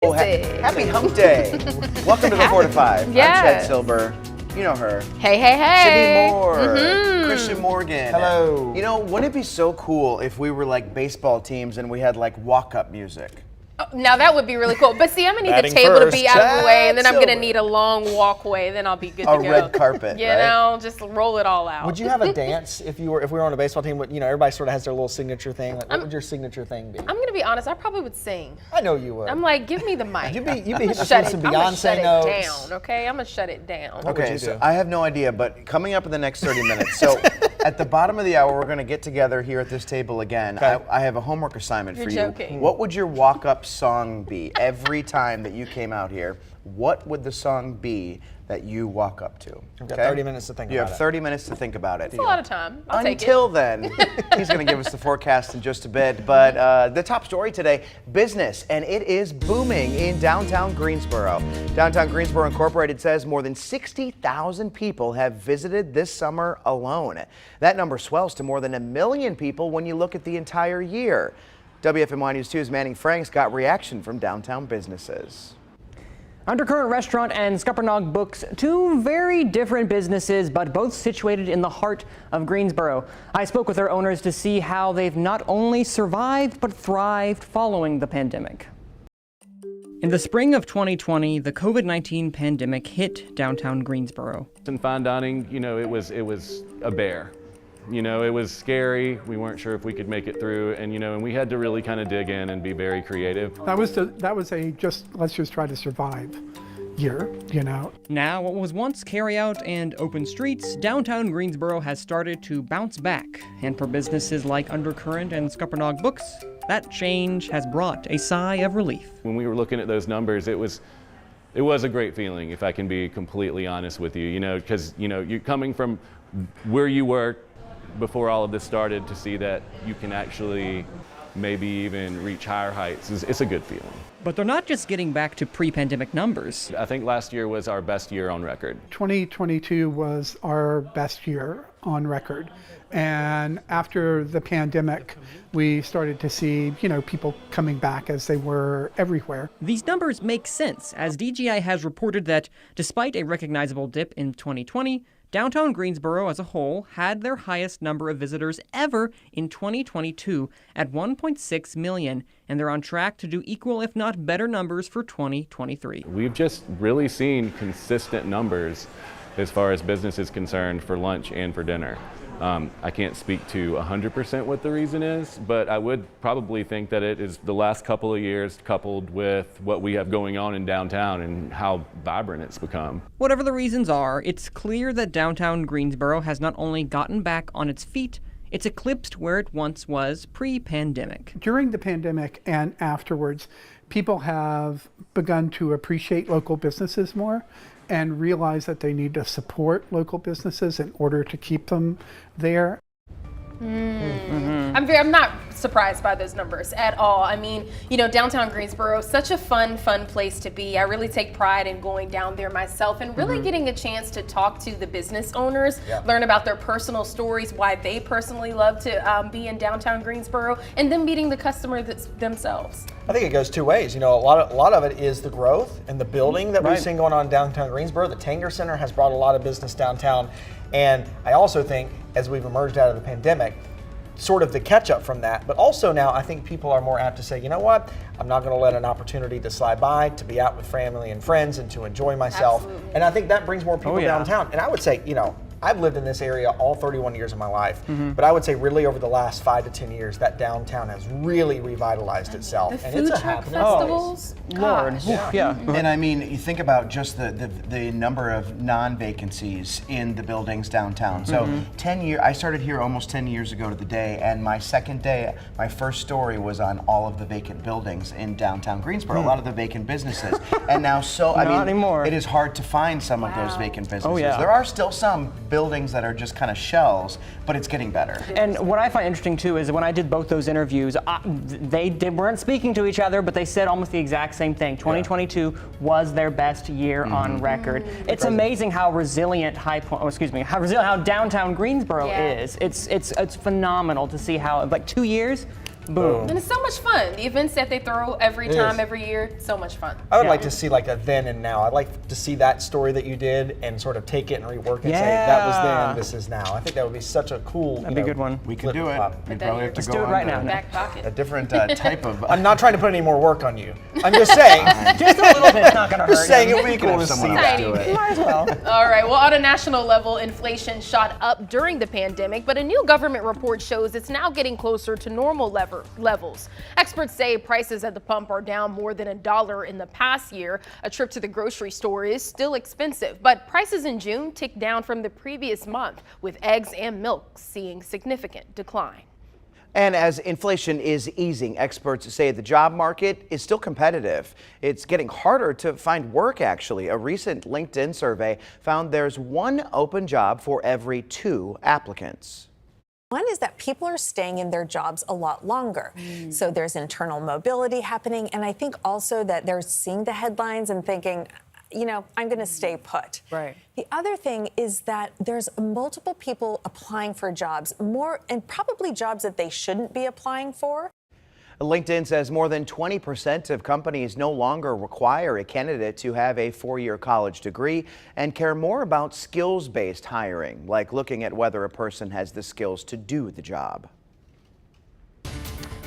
Oh, happy hump day. Welcome to the 4 to 5. Yes. I'm Chad Silver. You know her. Hey, hey, hey. Sydney Moore. Christian Morgan. Hello. You know, wouldn't it be so cool if we were like baseball teams and we had like walk-up music? Oh, now that would be really cool. But see, I'm gonna need Batting the table first, to be out of the way, and then I'm Chad gonna Silver. need a long walkway. Then I'll be good to A go. red carpet, You right? know, just roll it all out. Would you have a dance if we were on a baseball team? You know, everybody sort of has their little signature thing. Like, what would your signature thing be? I'm gonna be honest. I probably would sing. I know you would. I'm like, give me the mic. You'd be I'ma hitting shut some it. I'm gonna Beyonce shut notes. it down. Okay, I'm gonna shut it down. would Okay, you so do? I have no idea, but coming up in the next 30 minutes. So at the bottom of the hour, we're going to get together here at this table again. Okay. I have a homework assignment for You're you. joking. What would your walk-up song be every time that you came out here? What would the song be that you walk up to? We've got 30 minutes to think You about have it. 30 minutes to think about it. It's a lot of time. I'll take it. Until then, he's going to give us the forecast in just a bit. But the top story today, business, and it is booming in downtown Greensboro. Downtown Greensboro Incorporated says more than 60,000 people have visited this summer alone. That number swells to more than 1 million people when you look at the entire year. WFMY News 2's Manning Franks got reaction from downtown businesses. Undercurrent Restaurant and Scuppernong Books, two very different businesses, but both situated in the heart of Greensboro. I spoke with their owners to see how they've not only survived, but thrived following the pandemic. In the spring of 2020, the COVID-19 pandemic hit downtown Greensboro. In fine dining, you know, it was a bear. You know, it was scary. We weren't sure if we could make it through, and you know, and we had to really kind of dig in and be very creative. That was a let's just try to survive year, you know. Now, what was once carryout and open streets, downtown Greensboro has started to bounce back. And for businesses like Undercurrent and Scuppernong Books, that change has brought a sigh of relief. When we were looking at those numbers, it was a great feeling, if I can be completely honest with you. You know, because you know, you're coming from where you were before all of this started to see that you can actually maybe even reach higher heights. It's a good feeling. But they're not just getting back to pre-pandemic numbers. I think last year was our best year on record. 2022 was our best year on record. And after the pandemic, we started to see, you know, people coming back as they were everywhere. These numbers make sense, as DGI has reported that despite a recognizable dip in 2020, downtown Greensboro as a whole had their highest number of visitors ever in 2022 at 1.6 million, and they're on track to do equal if not better numbers for 2023. We've just really seen consistent numbers as far as business is concerned for lunch and for dinner. I can't speak to 100% what the reason is, but I would probably think that it is the last couple of years coupled with what we have going on in downtown and how vibrant it's become. Whatever the reasons are, it's clear that downtown Greensboro has not only gotten back on its feet, it's eclipsed where it once was pre-pandemic. During the pandemic and afterwards, people have begun to appreciate local businesses more and realize that they need to support local businesses in order to keep them there. I'm not surprised by those numbers at all. I mean, you know, downtown Greensboro, such a fun place to be. I really take pride in going down there myself and really getting a chance to talk to the business owners, learn about their personal stories, why they personally love to be in downtown Greensboro, and then meeting the customer themselves. I think it goes two ways. You know, a lot of it is the growth and the building that we've seen going on in downtown Greensboro. The Tanger Center has brought a lot of business downtown. And I also think as we've emerged out of the pandemic, sort of the catch up from that, but also now I think people are more apt to say, you know what, I'm not going to let an opportunity to slide by, to be out with family and friends and to enjoy myself. Absolutely. And I think that brings more people downtown. And I would say, you know, I've lived in this area all 31 years of my life, but I would say really over the last 5 to 10 years, that downtown has really revitalized itself. The And food it's a truck happening festivals, Lord, gosh. yeah. And I mean, you think about just the number of non-vacancies in the buildings downtown. So 10 years, I started here almost 10 years ago to the day, and my second day, my first story was on all of the vacant buildings in downtown Greensboro, a lot of the vacant businesses. And now, Not anymore. it is hard to find some of those vacant businesses. Oh, yeah. There are still some buildings that are just kind of shells, but it's getting better. And what I find interesting too is when I did both those interviews, they weren't speaking to each other, but they said almost the exact same thing. 2022 was their best year on record. It's amazing how resilient how downtown Greensboro is. It's phenomenal to see how, like 2 years, Boom. And it's so much fun. The events that they throw every time, every year, so much fun. I would like to see like a then and now. I'd like to see that story that you did and sort of take it and rework it and say that was then, this is now. I think that would be such a cool. That'd be a good one. We could do it. We probably have to Let's go do it on right to now. Back pocket. a different type of. I'm not trying to put any more work on you. I'm just saying. Just a little bit's not gonna hurt. Just saying it would be cool to see someone that. else do it. Might as well. All right, well, on a national level, inflation shot up during the pandemic, but a new government report shows it's now getting closer to normal levels. Experts say prices at the pump are down more than $1 in the past year. A trip to the grocery store is still expensive, but prices in June ticked down from the previous month, with eggs and milk seeing significant decline. And as inflation is easing, experts say the job market is still competitive. It's getting harder to find work, actually. A recent LinkedIn survey found there's one open job for every 2 applicants. One is that people are staying in their jobs a lot longer. So there's internal mobility happening. And I think also that they're seeing the headlines and thinking, you know, I'm going to stay put. Right. The other thing is that there's multiple people applying for jobs, more and probably jobs that they shouldn't be applying for. LinkedIn says more than 20% of companies no longer require a candidate to have a 4-year college degree and care more about skills-based hiring, like looking at whether a person has the skills to do the job.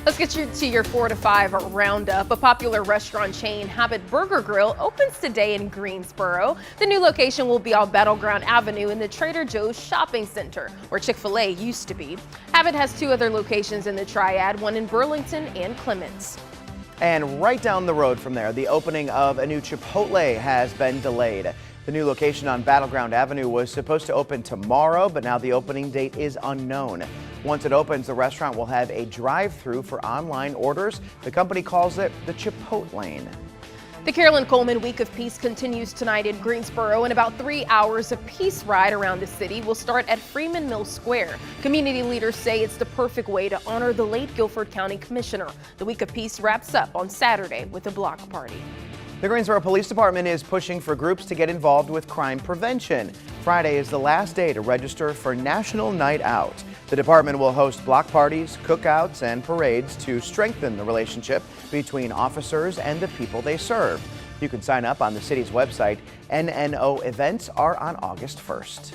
Let's get you to your 4 to 5 roundup. A popular restaurant chain, Habit Burger Grill, opens today in Greensboro. The new location will be on Battleground Avenue in the Trader Joe's shopping center, where Chick-fil-A used to be. Habit has 2 other locations in the Triad, one in Burlington and Clements. And right down the road from there, the opening of a new Chipotle has been delayed. The new location on Battleground Avenue was supposed to open tomorrow, but now the opening date is unknown. Once it opens, the restaurant will have a drive-through for online orders. The company calls it the Chipotlane. The Carolyn Coleman Week of Peace continues tonight in Greensboro. In about 3 hours, a peace ride around the city will start at Freeman Mill Square. Community leaders say it's the perfect way to honor the late Guilford County Commissioner. The Week of Peace wraps up on Saturday with a block party. The Greensboro Police Department is pushing for groups to get involved with crime prevention. Friday is the last day to register for National Night Out. The department will host block parties, cookouts, and parades to strengthen the relationship between officers and the people they serve. You can sign up on the city's website. NNO events are on August 1st.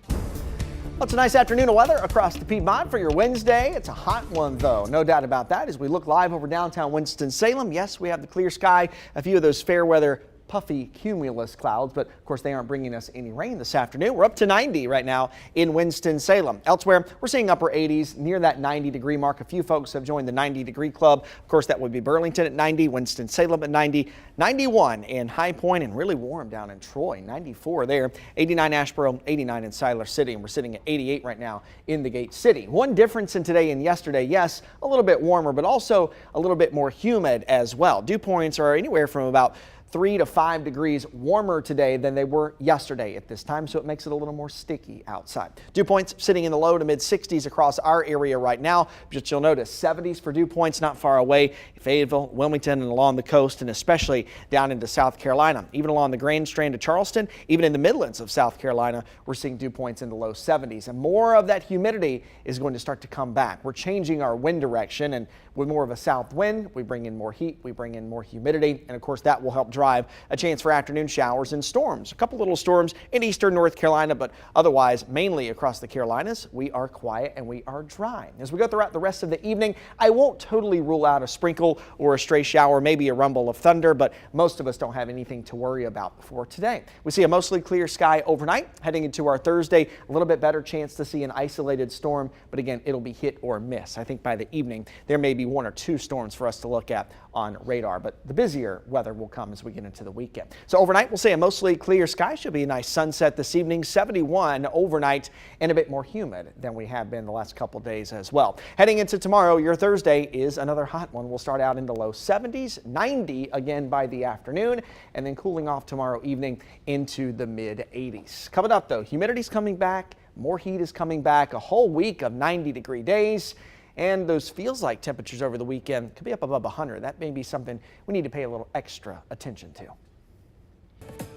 Well, it's a nice afternoon of weather across the Piedmont for your Wednesday. It's a hot one, though. No doubt about that. As we look live over downtown Winston-Salem, yes, we have the clear sky, a few of those fair weather puffy cumulus clouds, but of course they aren't bringing us any rain this afternoon. We're up to 90 right now in Winston-Salem. Elsewhere, we're seeing upper 80s near that 90-degree mark. A few folks have joined the 90-degree club. Of course, that would be Burlington at 90, Winston-Salem at 90, 91 in High Point, and really warm down in Troy, 94 there, 89 Asheboro, 89 in Siler City, and we're sitting at 88 right now in the Gate City. One difference in today and yesterday, yes, a little bit warmer, but also a little bit more humid as well. Dew points are anywhere from about 3 to 5 degrees warmer today than they were yesterday at this time, so it makes it a little more sticky outside. Dew points sitting in the low to mid 60s across our area right now, but you'll notice 70s for dew points not far away, Fayetteville, Wilmington, and along the coast, and especially down into South Carolina. Even along the Grand Strand of Charleston, even in the Midlands of South Carolina, we're seeing dew points in the low 70s, and more of that humidity is going to start to come back. We're changing our wind direction, and with more of a south wind, we bring in more heat, we bring in more humidity, and of course that will help drive a chance for afternoon showers and storms. A couple little storms in eastern North Carolina, but otherwise mainly across the Carolinas, we are quiet and we are dry. As we go throughout the rest of the evening, I won't totally rule out a sprinkle or a stray shower, maybe a rumble of thunder, but most of us don't have anything to worry about for today. We see a mostly clear sky overnight. Heading into our Thursday, a little bit better chance to see an isolated storm, but again, it'll be hit or miss. I think by the evening, there may be 1 or 2 storms for us to look at on radar, but the busier weather will come as we get into the weekend. So overnight, we'll see a mostly clear sky. Should be a nice sunset this evening, 71 overnight, and a bit more humid than we have been the last couple days as well. Heading into tomorrow, your Thursday is another hot one. We'll start out in the low 70s, 90 again by the afternoon, and then cooling off tomorrow evening into the mid 80s. Coming up though, humidity's coming back, more heat is coming back, a whole week of 90-degree days. And those feels like temperatures over the weekend could be up above 100. That may be something we need to pay a little extra attention to.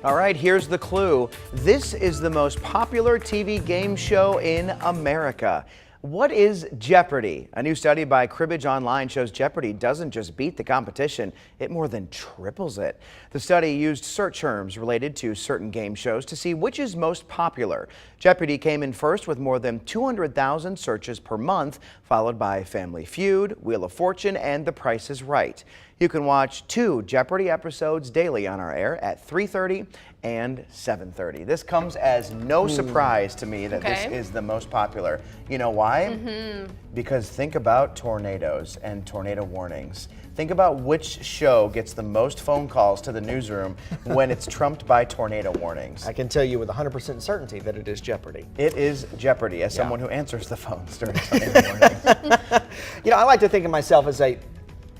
All right, here's the clue. This is the most popular TV game show in America. What is Jeopardy? A new study by Cribbage Online shows Jeopardy doesn't just beat the competition, it more than triples it. The study used search terms related to certain game shows to see which is most popular. Jeopardy came in first with more than 200,000 searches per month, followed by Family Feud, Wheel of Fortune, and The Price is Right. You can watch 2 Jeopardy episodes daily on our air at 3:30 and 7:30. This comes as no surprise to me that this is the most popular. You know why? Because think about tornadoes and tornado warnings. Think about which show gets the most phone calls to the newsroom when it's trumped by tornado warnings. I can tell you with 100% certainty that it is Jeopardy. It is Jeopardy, as someone who answers the phones during tornado warnings. You know, I like to think of myself as a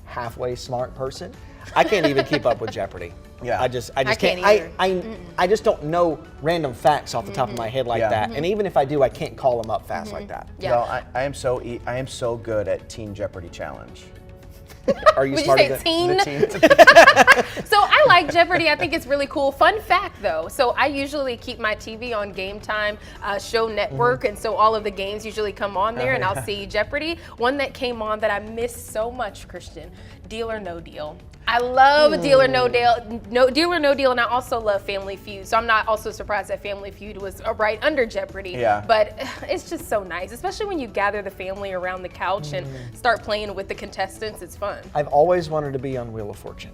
halfway smart person. I can't even keep up with Jeopardy. Yeah. I just can't can't. either. I just don't know random facts off the top of my head like that. And even if I do, I can't call them up fast like that. Yeah. No, I am so good at Teen Jeopardy Challenge. Are you Would you smarter say than teen? The teen. So I like Jeopardy. I think it's really cool. Fun fact though, so I usually keep my TV on Game Time Show Network, and so all of the games usually come on there, and I'll see Jeopardy. One that came on that I missed so much, Christian, Deal or No Deal. I love Deal or No Deal, and I also love Family Feud. So I'm not also surprised that Family Feud was right under Jeopardy. Yeah. But it's just so nice, especially when you gather the family around the couch and start playing with the contestants. It's fun. I've always wanted to be on Wheel of Fortune.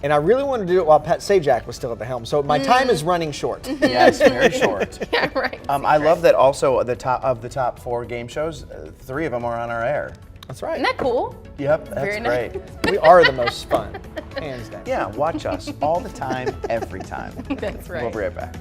And I really wanted to do it while Pat Sajak was still at the helm. So my time is running short. Yes, very short. Yeah, right. I love that also the top 4 game shows, 3 of them are on our air. That's right. Isn't that cool? Yep, that's Very nice. great. We are the most fun, hands down. Yeah, watch us all the time, every time. That's right. We'll be right back.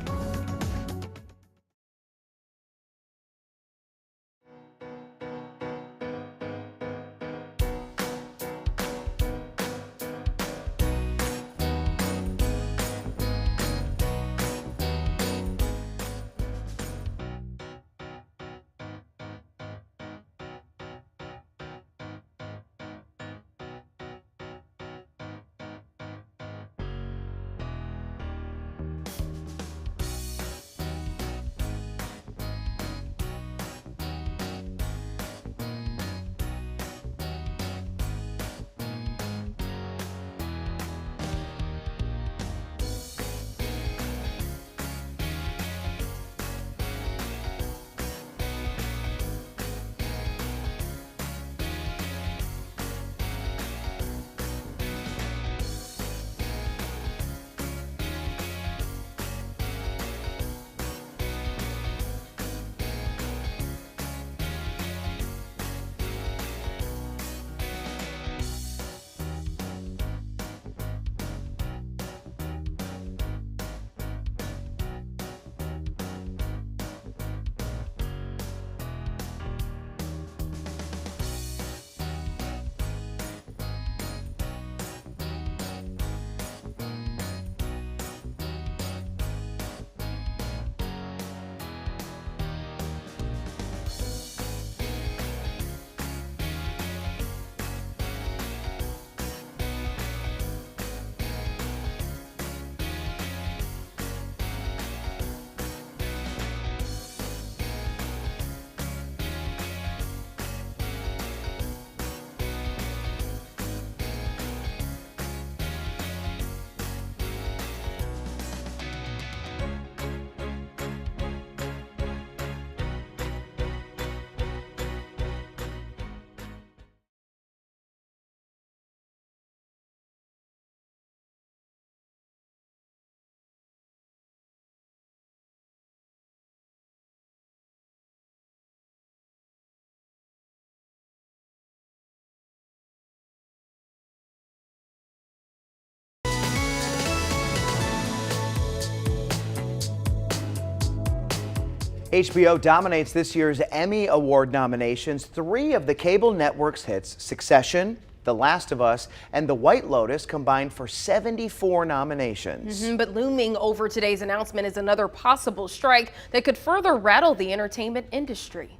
HBO dominates this year's Emmy Award nominations. 3 of the cable network's hits, Succession, The Last of Us, and The White Lotus, combined for 74 nominations. But looming over today's announcement is another possible strike that could further rattle the entertainment industry.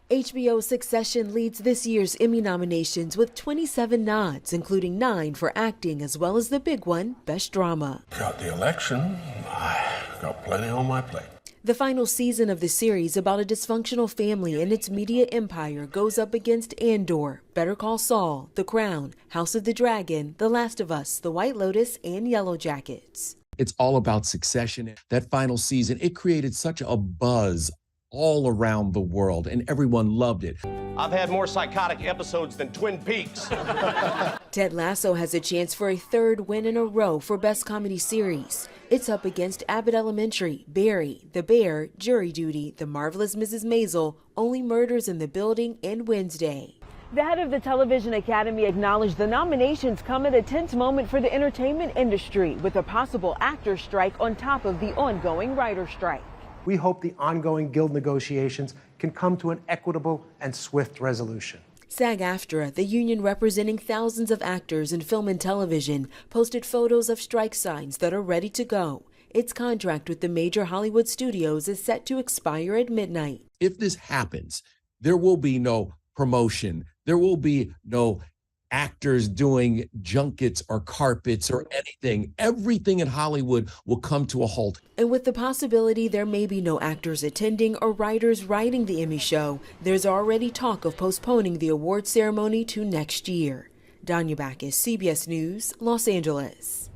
HBO Succession leads this year's Emmy nominations with 27 nods, including 9 for acting, as well as the big one, Best Drama. Got the election. I got plenty on my plate. The final season of the series about a dysfunctional family and its media empire goes up against Andor, Better Call Saul, The Crown, House of the Dragon, The Last of Us, The White Lotus, and Yellow Jackets. It's all about Succession. That final season, it created such a buzz all around the world, and everyone loved it. I've had more psychotic episodes than Twin Peaks. Ted Lasso has a chance for a third win in a row for Best Comedy Series. It's up against Abbott Elementary, Barry, The Bear, Jury Duty, The Marvelous Mrs. Maisel, Only Murders in the Building, and Wednesday. The head of the Television Academy acknowledged the nominations come at a tense moment for the entertainment industry, with a possible actor strike on top of the ongoing writer strike. We hope the ongoing guild negotiations can come to an equitable and swift resolution. SAG-AFTRA, the union representing thousands of actors in film and television, posted photos of strike signs that are ready to go. Its contract with the major Hollywood studios is set to expire at midnight. If this happens, there will be no promotion. There will be no actors doing junkets or carpets or anything. Everything in Hollywood will come to a halt. And with the possibility there may be no actors attending or writers writing the Emmy show, there's already talk of postponing the award ceremony to next year. Danya Backus, CBS News, Los Angeles.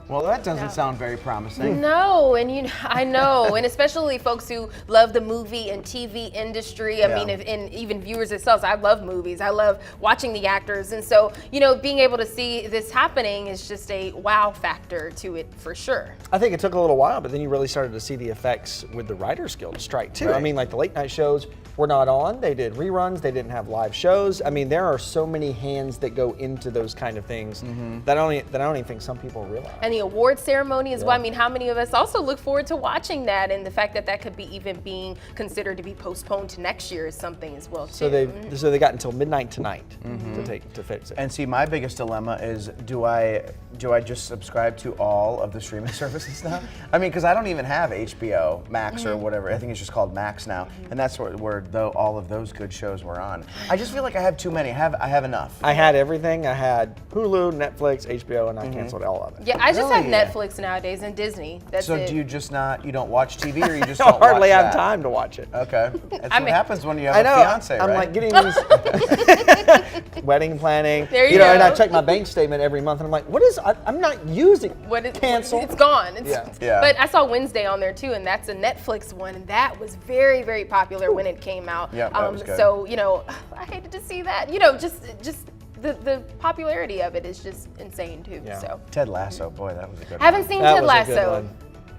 Well, that doesn't sound very promising. No, and I know, and especially folks who love the movie and TV industry. I mean, and even viewers themselves. I love movies. I love watching the actors, and so being able to see this happening is just a wow factor to it for sure. I think it took a little while, but then you really started to see the effects with the Writers Guild strike too. Right. I mean, like the late night shows were not on. They did reruns. They didn't have live shows. I mean, there are so many hands that go into those kind of things that I don't even think some people realize. And the award ceremony as well. I mean, how many of us also look forward to watching that, and the fact that that could be even being considered to be postponed to next year is something as well too. So they got until midnight tonight to fix it. And see, my biggest dilemma is, do I just subscribe to all of the streaming services now? I mean, because I don't even have HBO Max or whatever. I think it's just called Max now, and that's where all of those good shows were on. I just feel like I have too many. I have enough. I had everything. I had Hulu, Netflix, HBO, and I canceled all of it. Yeah, I just have Netflix nowadays and Disney. That's so it. do you just you don't watch TV, or you just don't hardly watch have time to watch it. Okay. That's what happens when you have a fiance, right? I'm like getting these wedding planning. There you go. And I check my bank statement every month, and I'm like, I'm not using cancel. It's gone. Yeah. But I saw Wednesday on there too, and that's a Netflix one, and that was very, very popular when it came out. Yeah, that was good. So, I hated to see that. Just the popularity of it is just insane too. Yeah. So Ted Lasso, boy, that was a good I haven't one. seen That Ted was a good Lasso. one.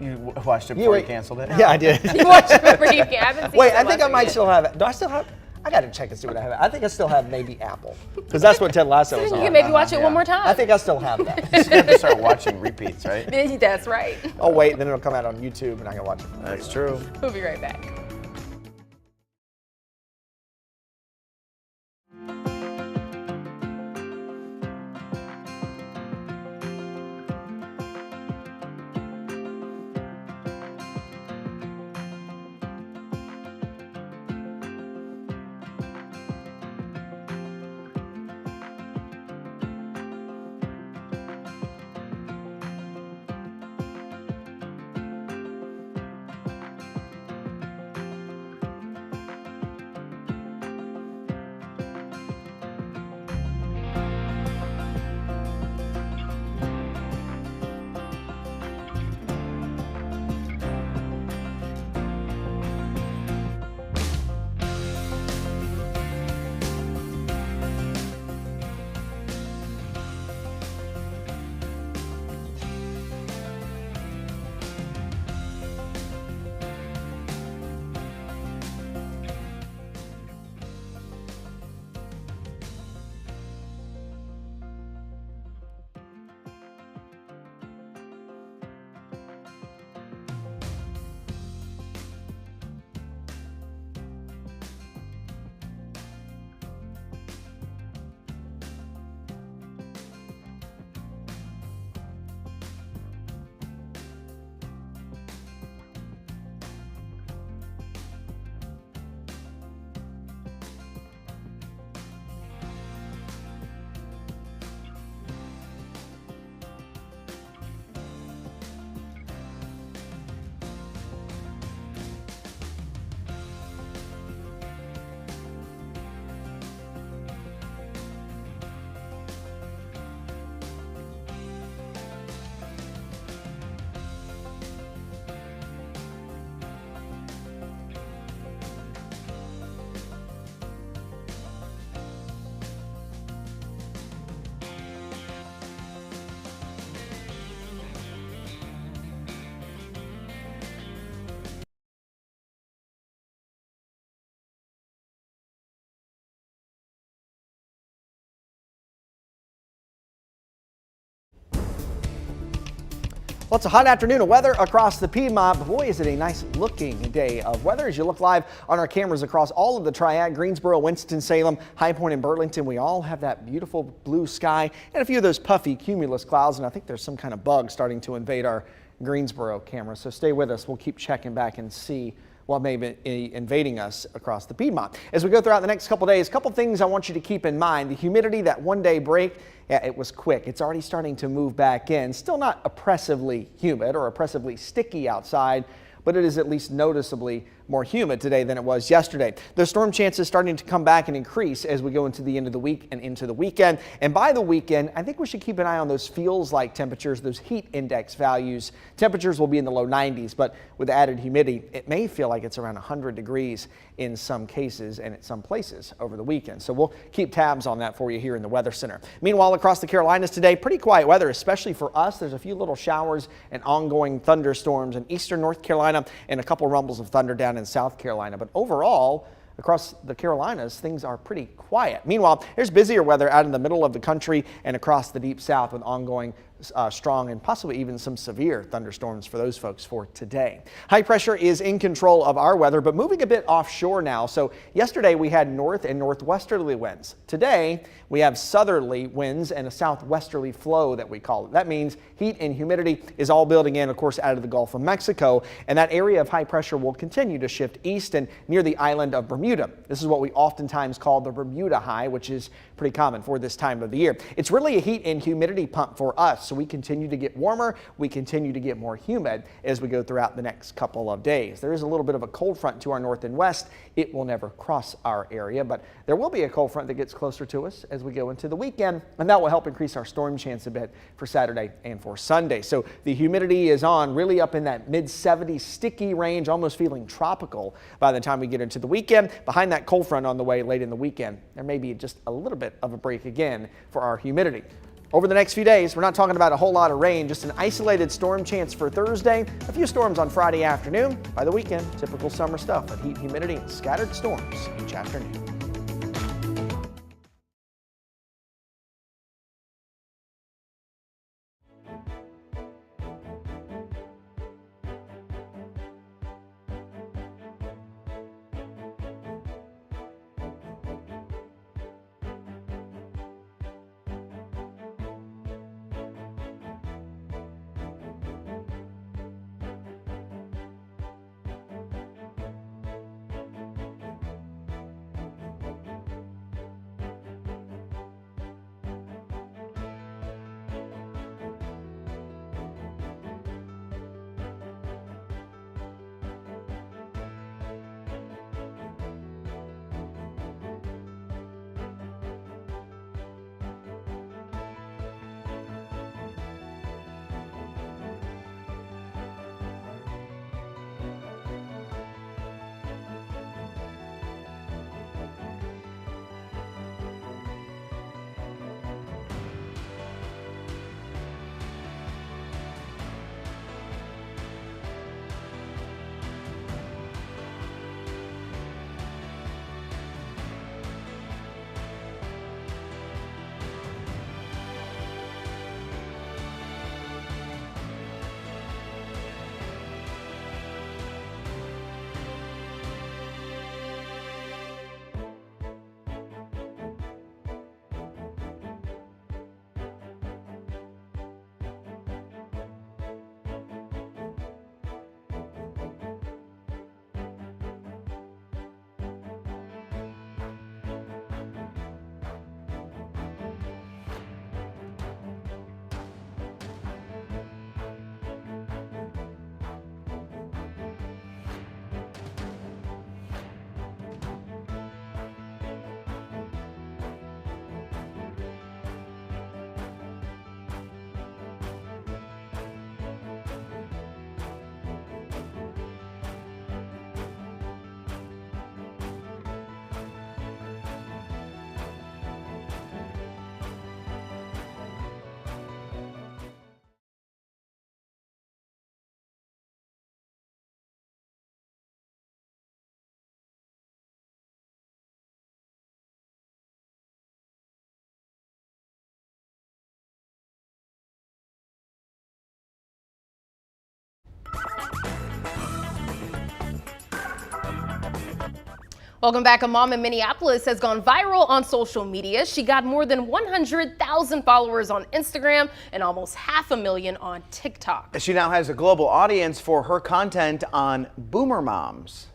You watched it before you canceled it? Yeah, I did. You watched it before you I haven't seen Wait, Ted I think I Lasso might yet. still have it. Do I still have? I got to check and see what I have. I think I still have maybe Apple, because that's what Ted Lasso is You on. can maybe watch it one more time. I think I still have that. You have to start watching repeats, right? That's right. I'll wait, and then it'll come out on YouTube, and I can watch it. That's true. We'll be right back. Well, it's a hot afternoon of weather across the Piedmont, but boy, is it a nice looking day of weather as you look live on our cameras across all of the Triad, Greensboro, Winston-Salem, High Point, and Burlington. We all have that beautiful blue sky and a few of those puffy cumulus clouds, and I think there's some kind of bug starting to invade our Greensboro camera. So stay with us. We'll keep checking back and see what may be invading us across the Piedmont. As we go throughout the next couple days, a couple things I want you to keep in mind. The humidity, that one-day break, yeah, it was quick. It's already starting to move back in. Still not oppressively humid or oppressively sticky outside, but it is at least noticeably more humid today than it was yesterday. The storm chances starting to come back and increase as we go into the end of the week and into the weekend. And by the weekend, I think we should keep an eye on those feels-like temperatures, those heat index values. Temperatures will be in the low 90s, but with added humidity, it may feel like it's around 100 degrees in some cases and at some places over the weekend. So we'll keep tabs on that for you here in the Weather Center. Meanwhile, across the Carolinas today, pretty quiet weather, especially for us. There's a few little showers and ongoing thunderstorms in eastern North Carolina and a couple rumbles of thunder down in South Carolina. But overall, across the Carolinas, things are pretty quiet. Meanwhile, there's busier weather out in the middle of the country and across the deep south with ongoing strong and possibly even some severe thunderstorms for those folks for today. High pressure is in control of our weather, but moving a bit offshore now. So yesterday we had north and northwesterly winds. Today we have southerly winds and a southwesterly flow that we call it. That means heat and humidity is all building in, of course, out of the Gulf of Mexico, and that area of high pressure will continue to shift east and near the island of Bermuda. This is what we oftentimes call the Bermuda high, which is pretty common for this time of the year. It's really a heat and humidity pump for us. So we continue to get warmer, we continue to get more humid as we go throughout the next couple of days. There is a little bit of a cold front to our north and west. It will never cross our area, but there will be a cold front that gets closer to us as we go into the weekend, and that will help increase our storm chance a bit for Saturday and for Sunday. So the humidity is on really up in that mid-70s sticky range, almost feeling tropical by the time we get into the weekend. Behind that cold front on the way late in the weekend, there may be just a little bit of a break again for our humidity. Over the next few days, we're not talking about a whole lot of rain, just an isolated storm chance for Thursday, a few storms on Friday afternoon. By the weekend, typical summer stuff with heat, humidity, and scattered storms each afternoon. Welcome back. A mom in Minneapolis has gone viral on social media. She got more than 100,000 followers on Instagram and almost 500,000 on TikTok. She now has a global audience for her content on boomer moms.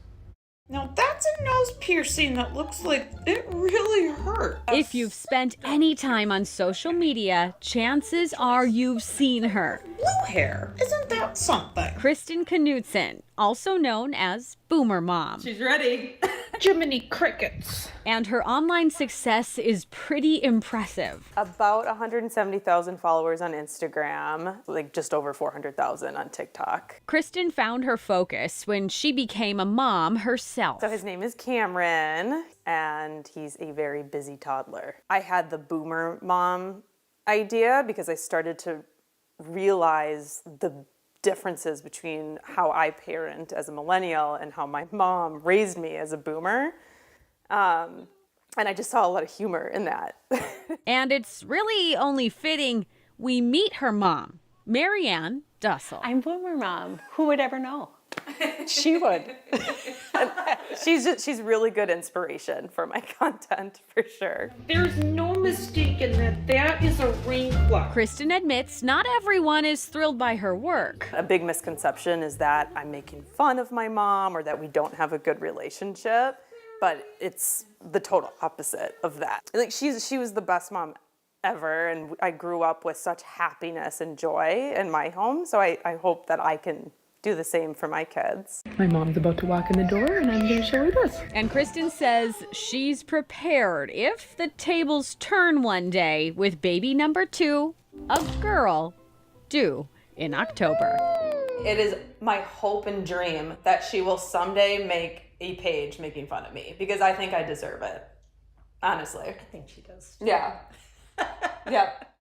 Now that's a nose piercing that looks like it really hurt. If you've spent any time on social media, chances are you've seen her. Blue hair, isn't that something? Kristen Knutson, also known as Boomer Mom. She's ready. Jiminy Crickets. And her online success is pretty impressive. About 170,000 followers on Instagram, like just over 400,000 on TikTok. Kristen found her focus when she became a mom herself. So his name is Cameron, and he's a very busy toddler. I had the Boomer Mom idea because I started to realize the differences between how I parent as a millennial and how my mom raised me as a boomer. And I just saw a lot of humor in that. And it's really only fitting we meet her mom, Marianne Dussel. I'm Boomer Mom. Who would ever know? She would. She's really good inspiration for my content, for sure. There's no mistaking that. That is a ring clock. Kristen admits not everyone is thrilled by her work. A big misconception is that I'm making fun of my mom or that we don't have a good relationship, but it's the total opposite of that. Like she was the best mom ever, and I grew up with such happiness and joy in my home, so I hope that I can do the same for my kids. My mom's about to walk in the door and I'm going to show her this. And Kristen says she's prepared if the tables turn one day with baby number 2, a girl, due in October. It is my hope and dream that she will someday make a page making fun of me because I think I deserve it. Honestly. I think she does. Yeah. Yep.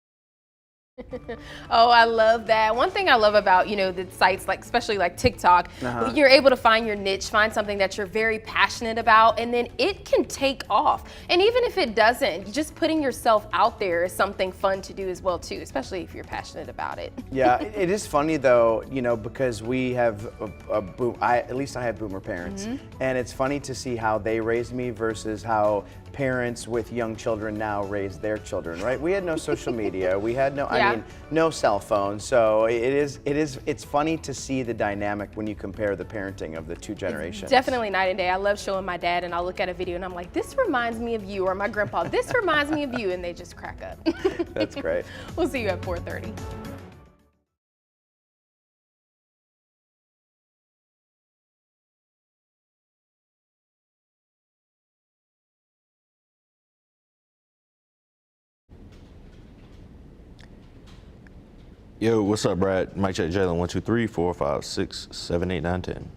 Oh, I love that. One thing I love about, the sites, like especially like TikTok, you're able to find your niche, find something that you're very passionate about, and then it can take off. And even if it doesn't, just putting yourself out there is something fun to do as well too, especially if you're passionate about it. Yeah, it is funny though, because we have at least I have boomer parents, and it's funny to see how they raised me versus how parents with young children now raise their children, right? We had no social media, we had no cell phone, so it's funny to see the dynamic when you compare the parenting of the two generations. It's definitely night and day. I love showing my dad, and I'll look at a video and I'm like, this reminds me of you, or my grandpa, this reminds me of you, and they just crack up. That's great. We'll see you at 4:30. Yo, what's up, Brad? Mike check Jalen 1 2 3 4 5 6 7 8 9 10.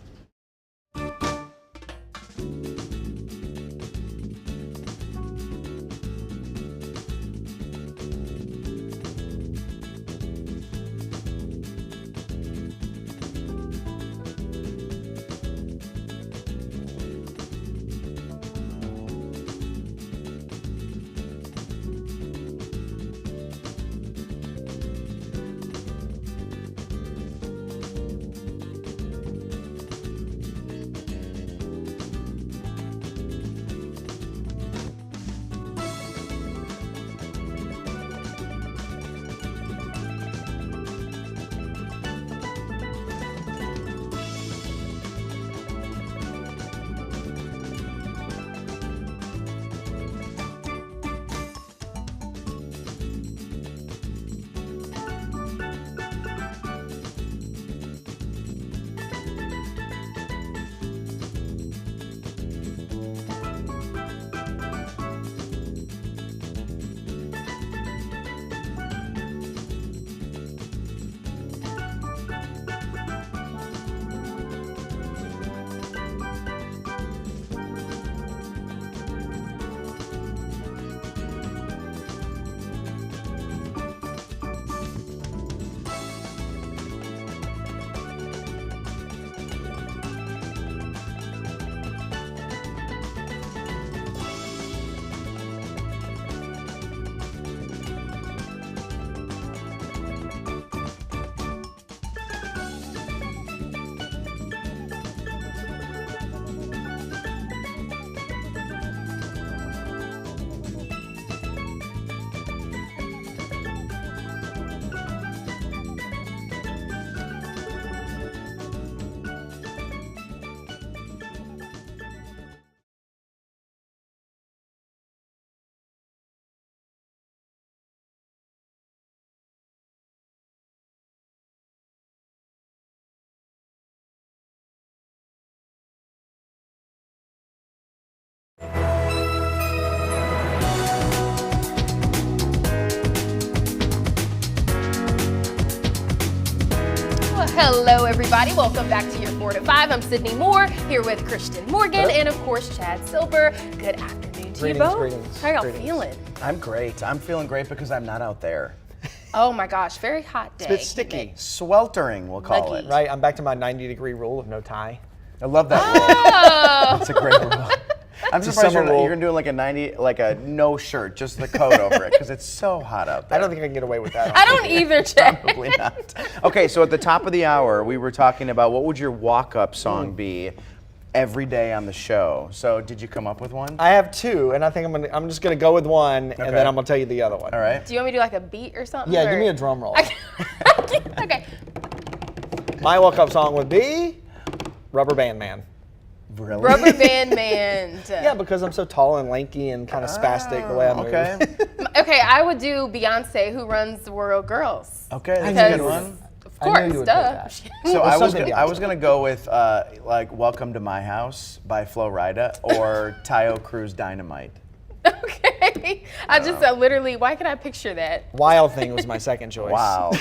Hello, everybody. Welcome back to your 4 to 5. I'm Sydney Moore here with Christian Morgan and, of course, Chad Silver. Good afternoon to you both. Greetings. How y'all feeling? I'm great. I'm feeling great because I'm not out there. Oh my gosh, very hot day. It's a bit sticky. Sweltering, we'll call it. Right, I'm back to my 90-degree rule of no tie. I love that rule. That's a great rule. I'm It's a surprised summer you're rule. gonna do like a no shirt, just the coat over it, because it's so hot out there. I don't think I can get away with that. I don't either, Chad. Probably not. Okay, so at the top of the hour, we were talking about what would your walk-up song be every day on the show. So did you come up with one? I have two, and I think I'm just gonna go with one, and then I'm gonna tell you the other one. All right. Do you want me to do like a beat or something? Yeah, or? give me a drum roll. Okay. My walk-up song would be Rubber Band Man. Really? Rubber Band Man. Yeah, because I'm so tall and lanky and kind of spastic the way I move. Okay, I would do Beyonce, Who Runs the World Girls. Okay, that's Because, a good one. Of I knew course, you would duh. pick that. So Well, I was something gonna go with like "Welcome to My House" by Flo Rida or Tayo Cruz "Dynamite." Okay. I just literally, why can I picture that? Wild Thing was my second choice. Wow.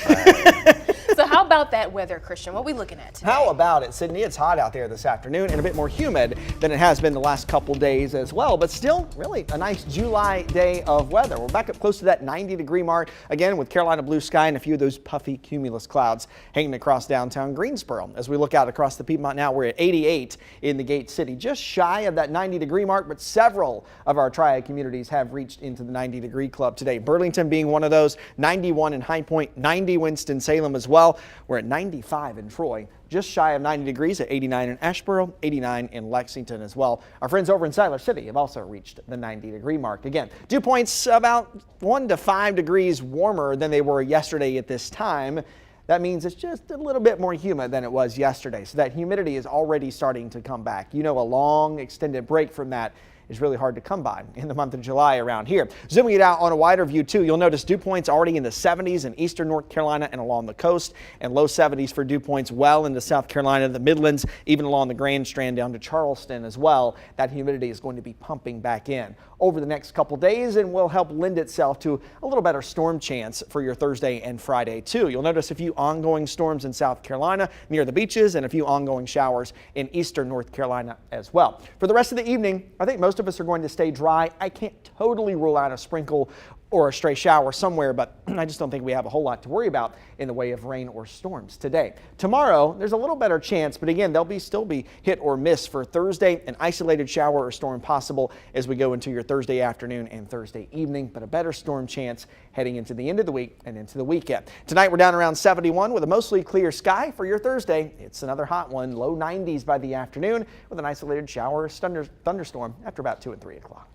So how about that weather, Christian? What are we looking at today? How about it, Sydney? It's hot out there this afternoon and a bit more humid than it has been the last couple days as well, but still really a nice July day of weather. We're back up close to that 90-degree mark, again with Carolina blue sky and a few of those puffy cumulus clouds hanging across downtown Greensboro. As we look out across the Piedmont now, we're at 88 in the Gate City, just shy of that 90-degree mark, but several of our Triad communities have reached into the 90-degree club today. Burlington being one of those, 91 in High Point, 90 Winston-Salem as well. We're at 95 in Troy, just shy of 90 degrees at 89 in Asheboro, 89 in Lexington as well. Our friends over in Siler City have also reached the 90-degree mark. Again, dew points about 1 to 5 degrees warmer than they were yesterday at this time. That means it's just a little bit more humid than it was yesterday. So that humidity is already starting to come back. You know, a long extended break from that is really hard to come by in the month of July around here. Zooming it out on a wider view too, you'll notice dew points already in the 70s in eastern North Carolina and along the coast, and low 70s for dew points well into South Carolina, the Midlands, even along the Grand Strand down to Charleston as well. That humidity is going to be pumping back in over the next couple days and will help lend itself to a little better storm chance for your Thursday and Friday too. You'll notice a few ongoing storms in South Carolina near the beaches and a few ongoing showers in eastern North Carolina as well. For the rest of the evening, I think most of us are going to stay dry. I can't totally rule out a sprinkle or a stray shower somewhere, but I just don't think we have a whole lot to worry about in the way of rain or storms today. Tomorrow, there's a little better chance, but again, there'll still be hit or miss for Thursday. An isolated shower or storm possible as we go into your Thursday afternoon and Thursday evening, but a better storm chance heading into the end of the week and into the weekend. Tonight, we're down around 71 with a mostly clear sky for your Thursday. It's another hot one, low 90s by the afternoon with an isolated shower or thunderstorm after about 2 and 3 o'clock.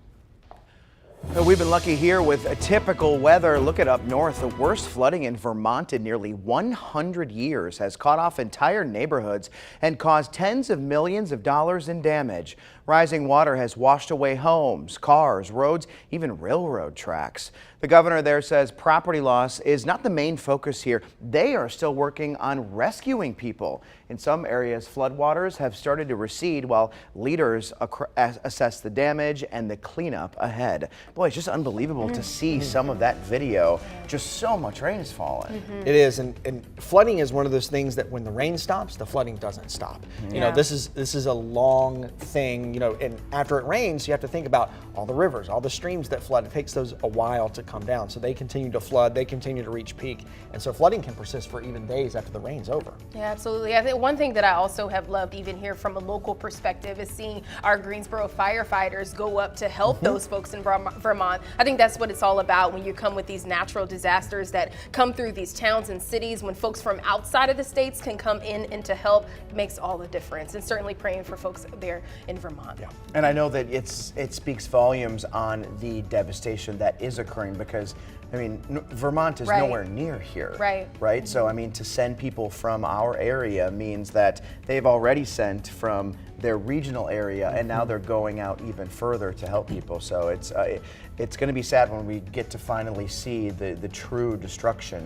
We've been lucky here with a typical weather. Look at up north. The worst flooding in Vermont in nearly 100 years has caught off entire neighborhoods and caused tens of millions of dollars in damage. Rising water has washed away homes, cars, roads, even railroad tracks. The governor there says property loss is not the main focus here. They are still working on rescuing people. In some areas, floodwaters have started to recede while leaders assess the damage and the cleanup ahead. Boy, it's just unbelievable to see some of that video. Just so much rain is falling. It is, and flooding is one of those things that when the rain stops, the flooding doesn't stop. You know, this is a long thing, you know, and after it rains, you have to think about all the rivers, all the streams that flood. It takes those a while to come down. So they continue to flood, they continue to reach peak. And so flooding can persist for even days after the rain's over. Yeah, absolutely. I think one thing that I also have loved even here from a local perspective is seeing our Greensboro firefighters go up to help those folks in Vermont. I think that's what it's all about when you come with these natural disasters that come through these towns and cities. When folks from outside of the states can come in and to help, it makes all the difference. And certainly praying for folks there in Vermont. Yeah. And I know that it speaks volumes on the devastation that is occurring because, I mean, Vermont is nowhere near here. Right? So, I mean, to send people from our area means that they've already sent from their regional area and now they're going out even further to help people. So it's going to be sad when we get to finally see the true destruction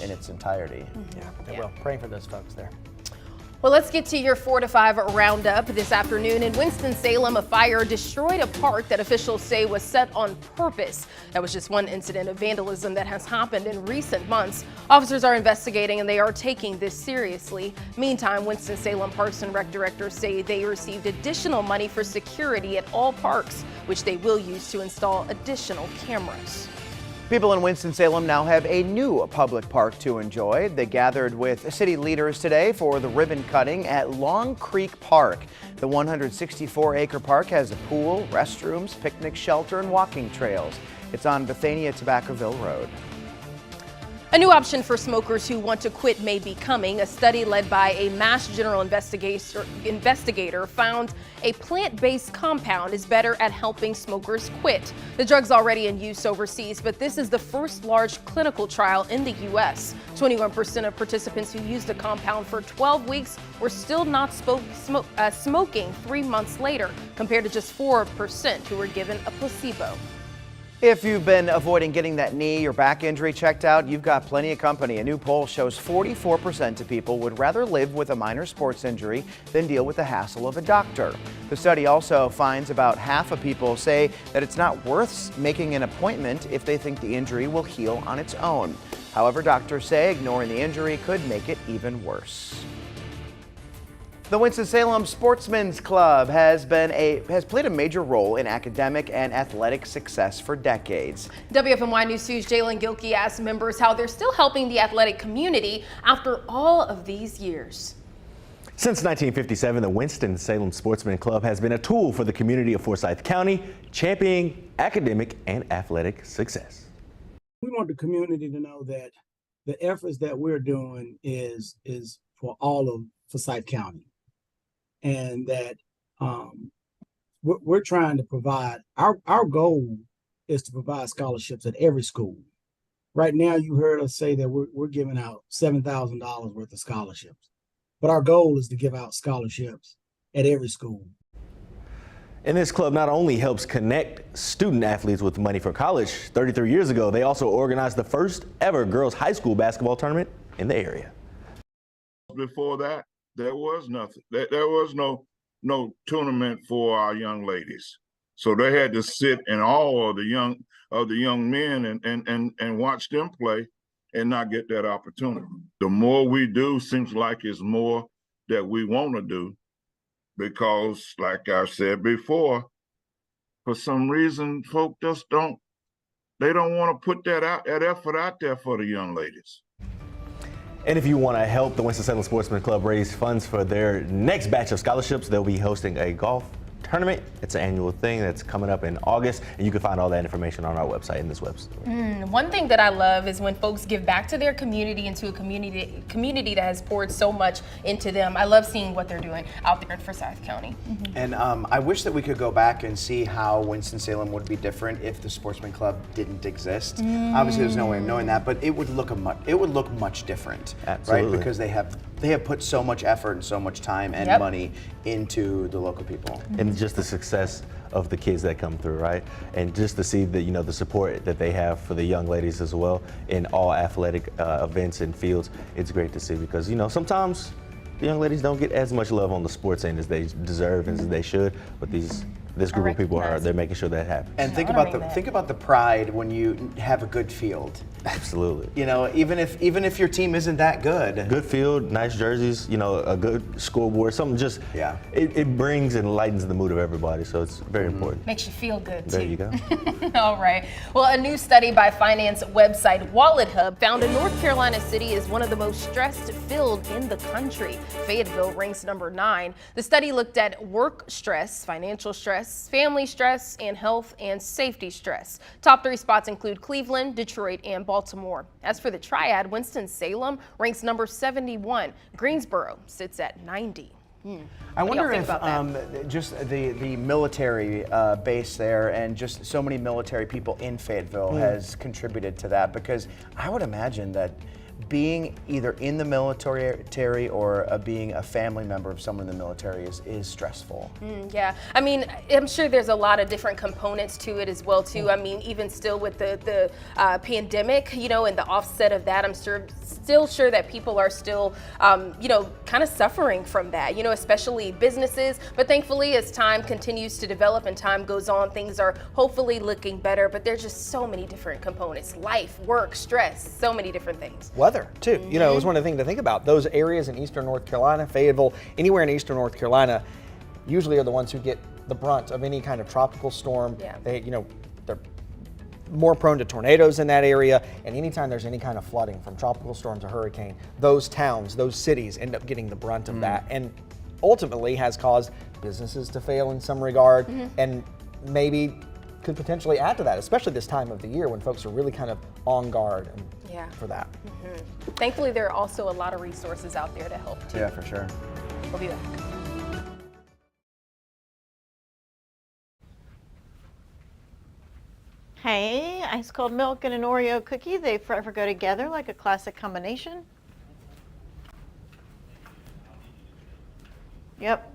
in its entirety. Yeah, it will. Praying for those folks there. Well, let's get to your 4 to 5 roundup. This afternoon in Winston-Salem, a fire destroyed a park that officials say was set on purpose. That was just one incident of vandalism that has happened in recent months. Officers are investigating and they are taking this seriously. Meantime, Winston-Salem Parks and Rec directors say they received additional money for security at all parks, which they will use to install additional cameras. People in Winston-Salem now have a new public park to enjoy. They gathered with city leaders today for the ribbon cutting at Long Creek Park. The 164-acre park has a pool, restrooms, picnic shelter, and walking trails. It's on Bethania-Tobaccoville Road. A new option for smokers who want to quit may be coming. A study led by a Mass General investigator found a plant-based compound is better at helping smokers quit. The drug's already in use overseas, but this is the first large clinical trial in the U.S. 21% of participants who used the compound for 12 weeks were still not smoking 3 months later, compared to just 4% who were given a placebo. If you've been avoiding getting that knee or back injury checked out, you've got plenty of company. A new poll shows 44% of people would rather live with a minor sports injury than deal with the hassle of a doctor. The study also finds about half of people say that it's not worth making an appointment if they think the injury will heal on its own. However, doctors say ignoring the injury could make it even worse. The Winston-Salem Sportsmen's Club has played a major role in academic and athletic success for decades. WFMY News 2's Jalen Gilkey asked members how they're still helping the athletic community after all of these years. Since 1957, the Winston-Salem Sportsman Club has been a tool for the community of Forsyth County, championing academic and athletic success. We want the community to know that the efforts that we're doing is for all of Forsyth County. And that we're trying to provide, our goal is to provide scholarships at every school. Right now, you heard us say that we're giving out $7,000 worth of scholarships. But our goal is to give out scholarships at every school. And this club not only helps connect student athletes with money for college, 33 years ago, they also organized the first ever girls high school basketball tournament in the area. Before that, there was nothing. There was no tournament for our young ladies. So they had to sit in awe of the young men and watch them play and not get that opportunity. The more we do, seems like it's more that we want to do, because like I said before, for some reason, folk just don't want to put that effort out there for the young ladies. And if you want to help the Winston-Salem Sportsman Club raise funds for their next batch of scholarships, they'll be hosting a golf tournament. It's an annual thing that's coming up in August, and you can find all that information on our website in this website. One thing that I love is when folks give back to their community and to a community that has poured so much into them. I love seeing what they're doing out there in Forsyth County. And I wish that we could go back and see how Winston-Salem would be different if the Sportsman Club didn't exist. Obviously, there's no way of knowing that, but it would look much different, Absolutely. right? Because they have put so much effort and so much time and money into the local people. And just the success of the kids that come through, right? And just to see the the support that they have for the young ladies as well in all athletic events and fields, it's great to see, because sometimes the young ladies don't get as much love on the sports end as they deserve and as they should, but this group of people they're making sure that happens. And think about the pride when you have a good field. Absolutely. Even if your team isn't that good. Good field, nice jerseys, a good scoreboard, something just it brings and lightens the mood of everybody, so it's very important. Makes you feel good too. There you go. All right. Well, a new study by finance website Wallet Hub found a North Carolina city is one of the most stress-filled in the country. Fayetteville ranks number 9. The study looked at work stress, financial stress, family stress, and health and safety stress. Top 3 spots include Cleveland, Detroit, and Baltimore. As for the Triad, Winston-Salem ranks number 71. Greensboro sits at 90. I wonder if just the military base there and just so many military people in Fayetteville has contributed to that, because I would imagine that being either in the military or being a family member of someone in the military is stressful. Yeah, I mean, I'm sure there's a lot of different components to it as well too. I mean, even still with the pandemic, and the offset of that, I'm still sure that people are still, kind of suffering from that, you know, especially businesses. But thankfully, as time continues to develop and time goes on, things are hopefully looking better. But there's just so many different components: life, work, stress, so many different things. Weather, too. You know, it was one of the things to think about. Those areas in eastern North Carolina, Fayetteville, anywhere in eastern North Carolina, usually are the ones who get the brunt of any kind of tropical storm. Yeah. They, you know, they're more prone to tornadoes in that area, and anytime there's any kind of flooding from tropical storms or hurricane, those towns, those cities end up getting the brunt of that, and ultimately has caused businesses to fail in some regard, and maybe could potentially add to that, especially this time of the year when folks are really kind of on guard for that. Thankfully, there are also a lot of resources out there to help too. Yeah, for sure. We'll be back. Hey, ice cold milk and an Oreo cookie, they forever go together like a classic combination. Yep.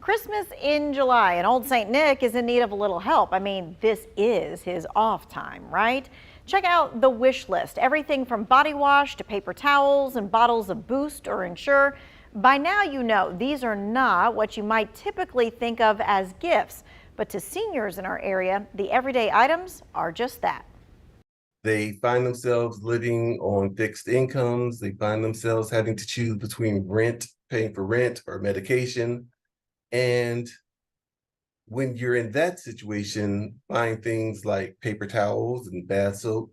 Christmas in July, and old St. Nick is in need of a little help. I mean, this is his off time, right? Check out the wish list. Everything from body wash to paper towels and bottles of Boost or Ensure. By now you know these are not what you might typically think of as gifts, but to seniors in our area, the everyday items are just that. They find themselves living on fixed incomes. They find themselves having to choose between rent, paying for rent, or medication. And when you're in that situation, buying things like paper towels and bath soap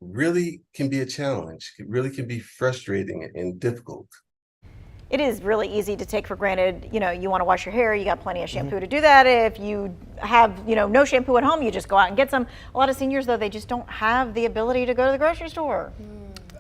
really can be a challenge. It really can be frustrating and difficult. It is really easy to take for granted, you know, you want to wash your hair, you got plenty of shampoo to do that. If you have, you know, no shampoo at home, you just go out and get some. A lot of seniors, though, they just don't have the ability to go to the grocery store.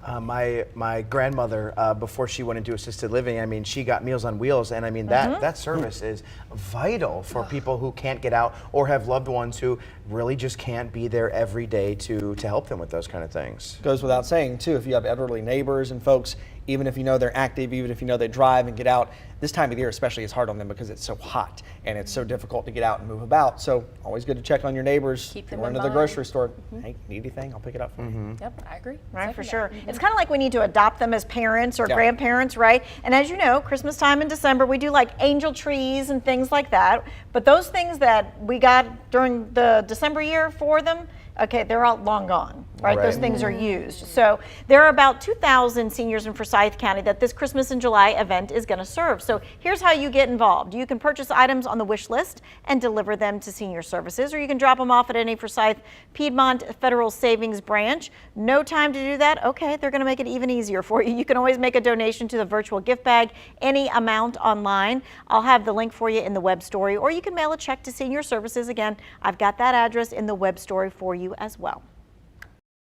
My grandmother, before she went into assisted living, I mean, she got Meals on Wheels, and I mean, that service is vital for people who can't get out or have loved ones who really just can't be there every day to help them with those kind of things. Goes without saying, too, if you have elderly neighbors and folks, even if you know they're active, even if you know they drive and get out, this time of the year especially is hard on them because it's so hot and it's so difficult to get out and move about. So always good to check on your neighbors. Keep If them you run in to the mind. grocery store, hey, need anything, I'll pick it up for you. Yep, I agree. Right, for Second sure. that. It's kind of like we need to adopt them as parents or Yeah. grandparents, right? And as you know, Christmas time in December, we do like angel trees and things like that. But those things that we got during the December year for them, okay, they're all long gone, right? Those things are used. So there are about 2,000 seniors in Forsyth County that this Christmas in July event is going to serve. So here's how you get involved. You can purchase items on the wish list and deliver them to senior services, or you can drop them off at any Forsyth Piedmont Federal Savings branch. No time to do that? Okay, they're going to make it even easier for you. You can always make a donation to the virtual gift bag, any amount online. I'll have the link for you in the web story, or you can mail a check to senior services. Again, I've got that address in the web story for you as well.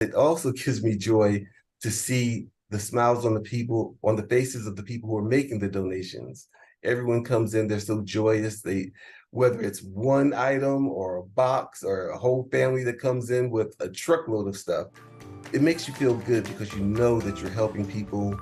It also gives me joy to see the smiles on the faces of the people who are making the donations. Everyone comes in, they're so joyous. Whether it's one item or a box or a whole family that comes in with a truckload of stuff, it makes you feel good because you know that you're helping people.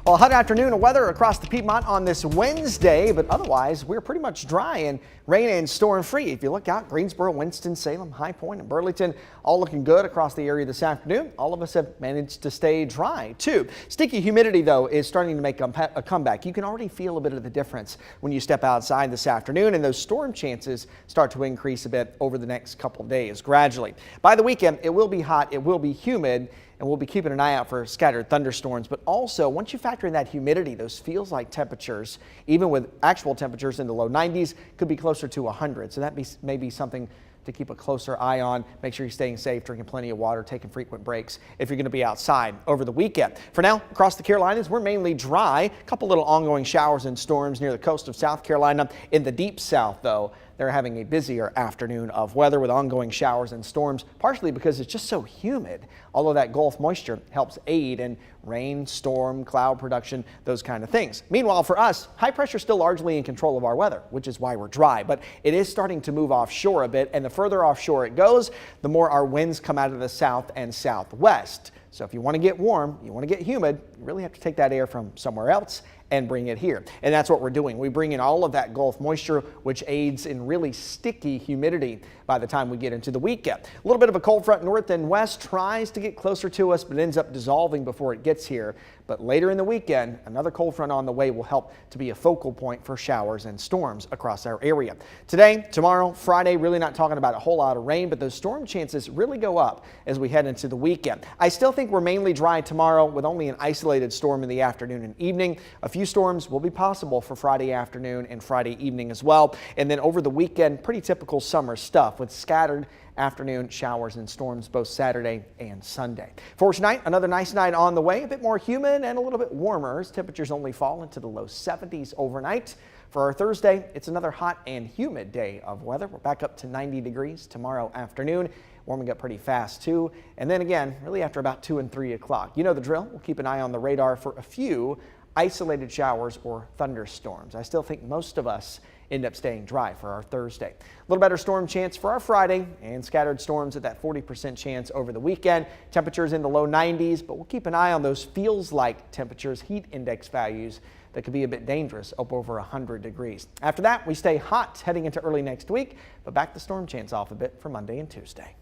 Well, hot afternoon weather across the Piedmont on this Wednesday, but otherwise we're pretty much dry and rain and storm free. If you look out, Greensboro, Winston-Salem, High Point, and Burlington all looking good across the area this afternoon. All of us have managed to stay dry too. Sticky humidity though is starting to make a comeback. You can already feel a bit of the difference when you step outside this afternoon, and those storm chances start to increase a bit over the next couple of days gradually. By the weekend, it will be hot, it will be humid, and we'll be keeping an eye out for scattered thunderstorms. But also, once you factor in that humidity, those feels like temperatures, even with actual temperatures in the low 90s, could be closer to 100. So that may be something to keep a closer eye on. Make sure you're staying safe, drinking plenty of water, taking frequent breaks if you're going to be outside over the weekend. For now, across the Carolinas, we're mainly dry. A couple little ongoing showers and storms near the coast of South Carolina. In the deep south, though, they're having a busier afternoon of weather with ongoing showers and storms, partially because it's just so humid. Although that Gulf moisture helps aid in rain, storm, cloud production, those kind of things. Meanwhile, for us, high pressure is still largely in control of our weather, which is why we're dry. But it is starting to move offshore a bit, and the further offshore it goes, the more our winds come out of the south and southwest. So if you want to get warm, you want to get humid, you really have to take that air from somewhere else and bring it here. And that's what we're doing. We bring in all of that Gulf moisture, which aids in really sticky humidity by the time we get into the weekend. A little bit of a cold front north and west tries to get closer to us, but ends up dissolving before it gets here. But later in the weekend, another cold front on the way will help to be a focal point for showers and storms across our area. Today, tomorrow, Friday, really not talking about a whole lot of rain, but those storm chances really go up as we head into the weekend. I still think we're mainly dry tomorrow with only an isolated storm in the afternoon and evening. A few storms will be possible for Friday afternoon and Friday evening as well. And then over the weekend, pretty typical summer stuff with scattered afternoon showers and storms both Saturday and Sunday. For tonight, another nice night on the way, a bit more humid and a little bit warmer as temperatures only fall into the low 70s overnight. For our Thursday, it's another hot and humid day of weather. We're back up to 90 degrees tomorrow afternoon, warming up pretty fast too. And then again, really after about 2 and 3 o'clock. You know the drill. We'll keep an eye on the radar for a few isolated showers or thunderstorms. I still think most of us end up staying dry for our Thursday. A little better storm chance for our Friday and scattered storms at that 40% chance over the weekend. Temperatures in the low 90s, but we'll keep an eye on those feels like temperatures, heat index values that could be a bit dangerous up over 100 degrees. After that, we stay hot heading into early next week, but back the storm chance off a bit for Monday and Tuesday.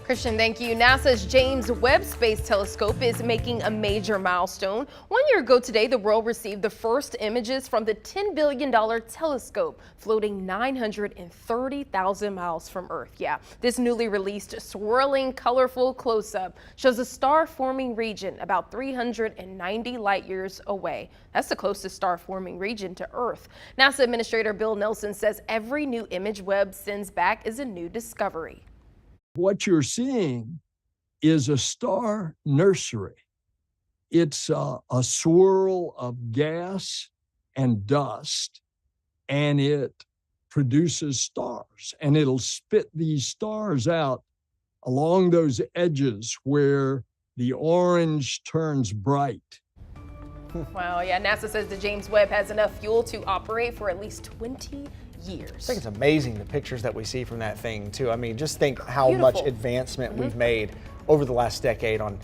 Christian, thank you. NASA's James Webb Space Telescope is making a major milestone. 1 year ago today, the world received the first images from the $10 billion telescope floating 930,000 miles from Earth. Yeah, this newly released swirling, colorful close-up shows a star-forming region about 390 light years away. That's the closest star-forming region to Earth. NASA Administrator Bill Nelson says every new image Webb sends back is a new discovery. What you're seeing is a star nursery. It's a swirl of gas and dust, and it produces stars, and it'll spit these stars out along those edges where the orange turns bright. Wow, yeah, NASA says the James Webb has enough fuel to operate for at least 20 years. I think it's amazing the pictures that we see from that thing too. I mean, just think how Beautiful. much advancement we've made over the last decade on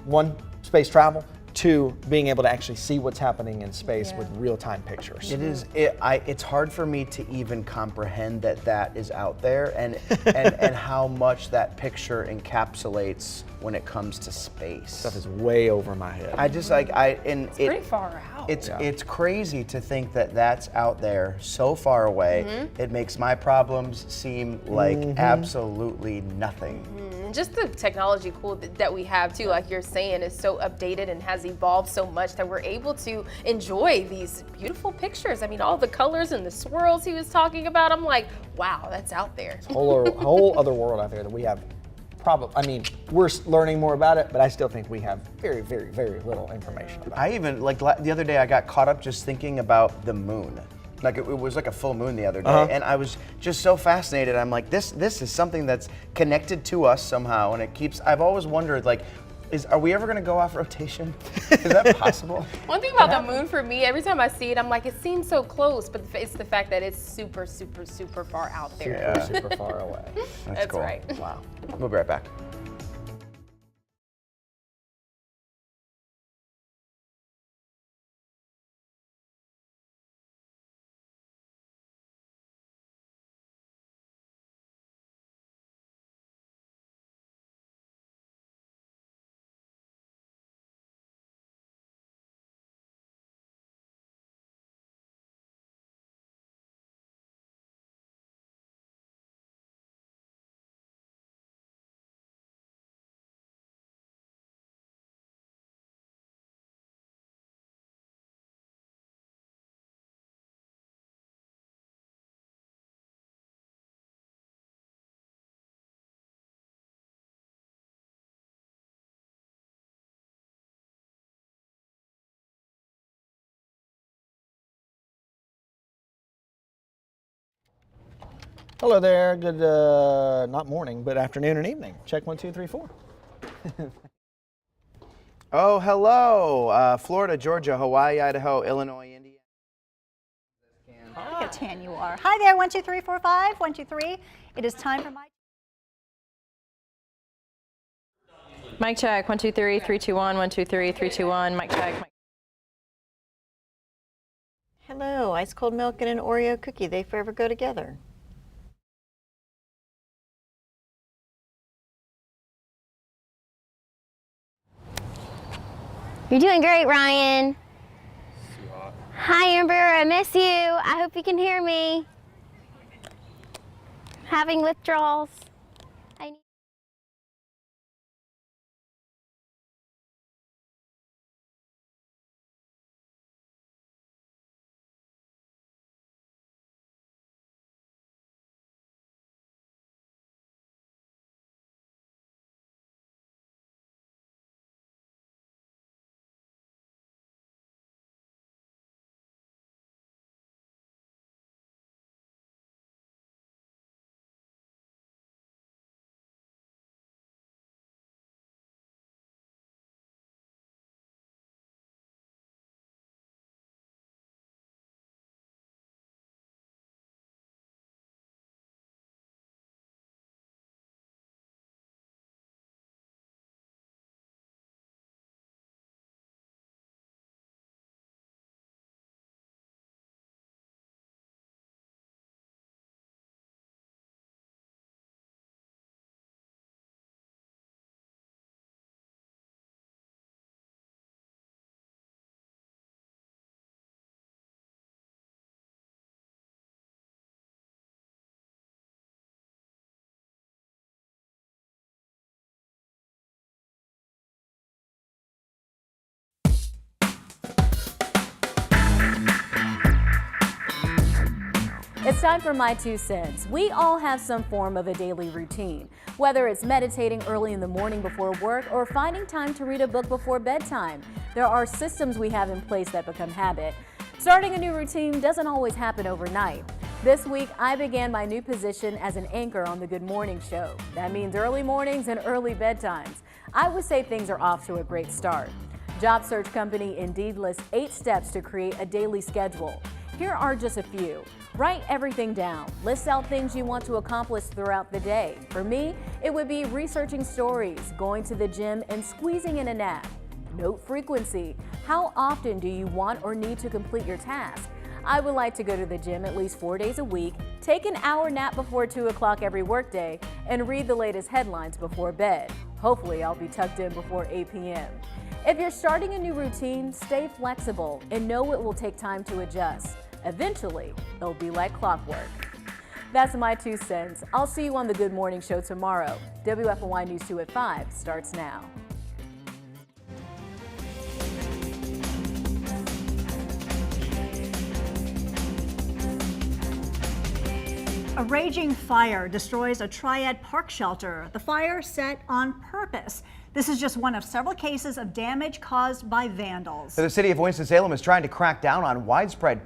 one, space travel, two, being able to actually see what's happening in space with real-time pictures. It is. It's hard for me to even comprehend that is out there, and how much that picture encapsulates when it comes to space. Stuff is way over my head. I just it's pretty far out. It's crazy to think that that's out there so far away. It makes my problems seem like absolutely nothing. And just the technology that we have too, like you're saying, is so updated and has evolved so much that we're able to enjoy these beautiful pictures. I mean, all the colors and the swirls he was talking about, I'm like, wow, that's out there. It's a whole other world out there that we have. I mean, we're learning more about it, but I still think we have very, very, very little information about it. I even, like the other day, I got caught up just thinking about the moon. Like it was like a full moon the other day, and I was just so fascinated. I'm like, this is something that's connected to us somehow, and it keeps. I've always wondered, like, are we ever going to go off rotation? Is that possible? One thing about the moon for me, every time I see it, I'm like, it seems so close, but it's the fact that it's super, super, super far out there. Super far away. That's cool. right. Wow. We'll be right back. Hello there. Good, not morning, but afternoon and evening. Check 1, 2, 3, 4. Oh, hello. Florida, Georgia, Hawaii, Idaho, Illinois, Indiana. Look how tan you are. Hi there, 1, 2, 3, 4, 5, 1, 2, 3. It is time for Mic check, 1, 2, 3, 3, 2, 1, 1, 2, 3, 3, 2, 1, mic check. Hello, ice cold milk and an Oreo cookie. They forever go together. You're doing great, Ryan. Hi, Amber. I miss you. I hope you can hear me. Having withdrawals. It's time for My 2 Cents. We all have some form of a daily routine, whether it's meditating early in the morning before work or finding time to read a book before bedtime. There are systems we have in place that become habit. Starting a new routine doesn't always happen overnight. This week, I began my new position as an anchor on the Good Morning Show. That means early mornings and early bedtimes. I would say things are off to a great start. Job search company Indeed lists 8 steps to create a daily schedule. Here are just a few. Write everything down. List out things you want to accomplish throughout the day. For me, it would be researching stories, going to the gym, and squeezing in a nap. Note frequency. How often do you want or need to complete your task? I would like to go to the gym at least 4 days a week, take an hour nap before 2 o'clock every workday, and read the latest headlines before bed. Hopefully, I'll be tucked in before 8 p.m. If you're starting a new routine, stay flexible and know it will take time to adjust. Eventually, it'll be like clockwork. That's My 2 Cents. I'll see you on the Good Morning Show tomorrow. WFMY News 2 at 5 starts now. A raging fire destroys a Triad park shelter. The fire set on purpose. This is just one of several cases of damage caused by vandals. The city of Winston-Salem is trying to crack down on widespread